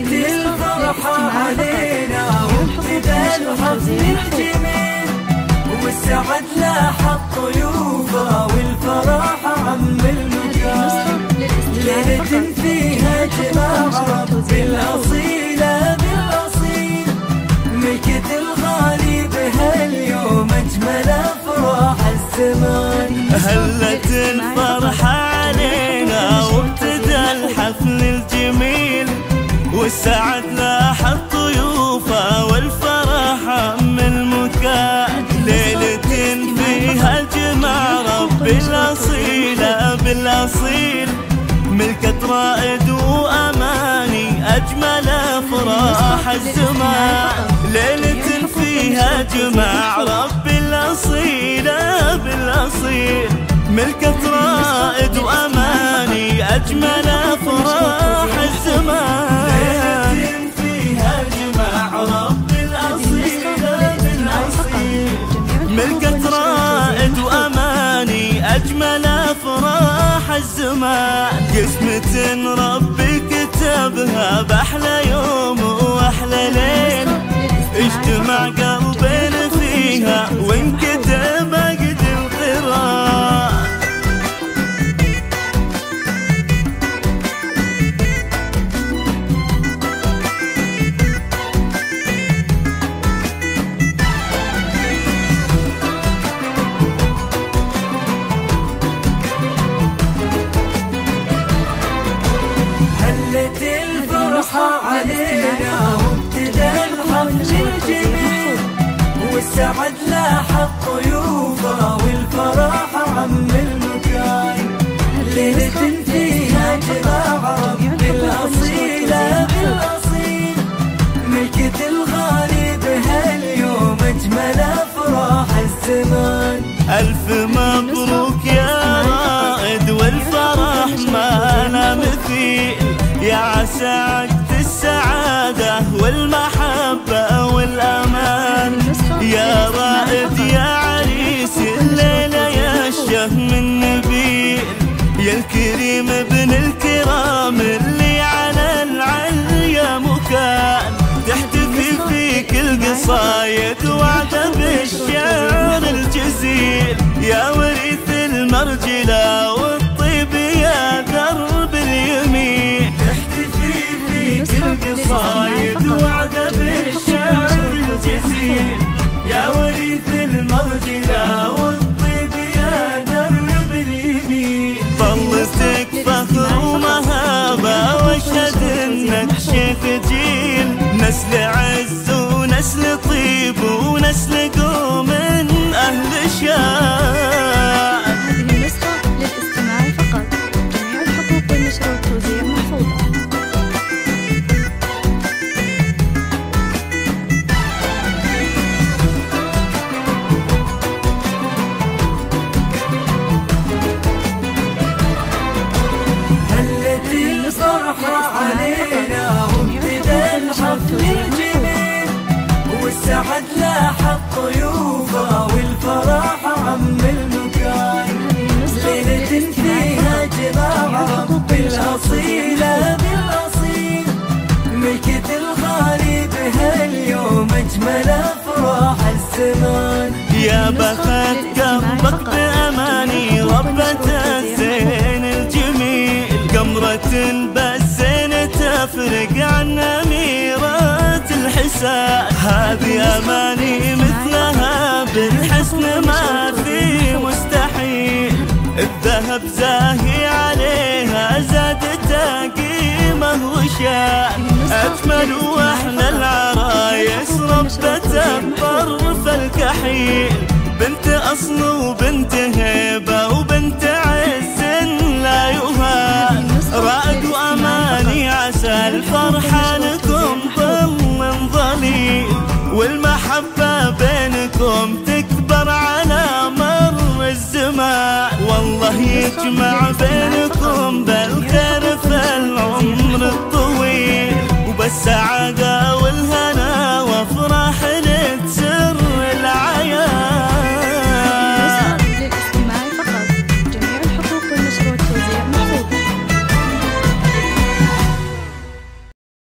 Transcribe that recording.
الفرحة علينا وابتدى الحفل الجميل، والسعد لاح الطيوفة والفرح عم المكان. ليلة فيها جماع رب الأصيلة بالأصيل، ملكة الغالي بهاليوم أجمل أفراح الزمان. هلت الفرحة علينا وابتدى الحفل الجميل، والسعد لاح الطيوفة والفرح عم المكان. ليلة فيها جمع رب الأصيلة بالأصيل، ملكة رائد وأماني أجمل أفراح الزمان. ليلة فيها جمع رب الأصيلة بالأصيل، ملكة رائد وأماني أجمل أفراح الزمان. ليلة فيها جمع رب الأصيلة بالأصيل، ملكة رائد وأماني أجمل أفراح الزمان. قسمة ربي كتبها بأحلى يوم وأحلى ليل، اجتمع قلبين فيها وانكتب عقد القران. هلت الفرحة علينا وابتدى الحفل الجميل، والسعد لاح الطيوفة والفرح عم المكان. ليلة فيها جماع رب الأصيلة بالأصيل، ملكة الغالي بهاليوم أجمل أفراح الزمان. ألف مبروك يا رائد والفرح ما له مثيل، يا عسى عقد السعادة والمحبة والأمان. يا رائد يا عريس الليلة يا الشهم النبيل، يا الكريم ابن الكرام اللي على العليا مكان. تحتفي فيك القصايد وعده بالشعر الجزيل، يا وريث المرجلة والطيب يا درب اليمين. تحتفي فيك القصايد وعده بالشعر الجزيل، يا وريث المرجلة والطيب يا درب اليمين. ظلتك فخر ومهابة واشهد انك شيخ جيل، نسل عز ونسل طيب ونسل قوم أهل شان. هذه النسخة للاستماع فقط، جميع الحقوق والنشر والتوزيع محفوظة. هلت الفرحة علينا وابتدى الحفل الجميل، والسعد لاح الطيوفة والفرح عم المكان. ليلة فيها جماع رب الأصيلة بالأصيل، ملكة الغالي بهاليوم أجمل أفراح الزمان. يا بخت قلبك بأماني ربة الزين الجميل، قمرة بالزين تفرق عن أميرة الحسان. هذه أماني مثلها بالحسن ما في مستحيل، الذهب زاهي عليها زادت قيمة وشان. أجمل وأحلى العرايس ربة الطرف الكحيل، بنت أصل وبنت هيبة وبنت عز لا يهان. رائد وأماني عسى الفرحة لكم ظل ظليل، والمحبة بينكم تكبر على مر الزمان. والله يجمع بينكم بالخير في العمر الطويل وبالسعادة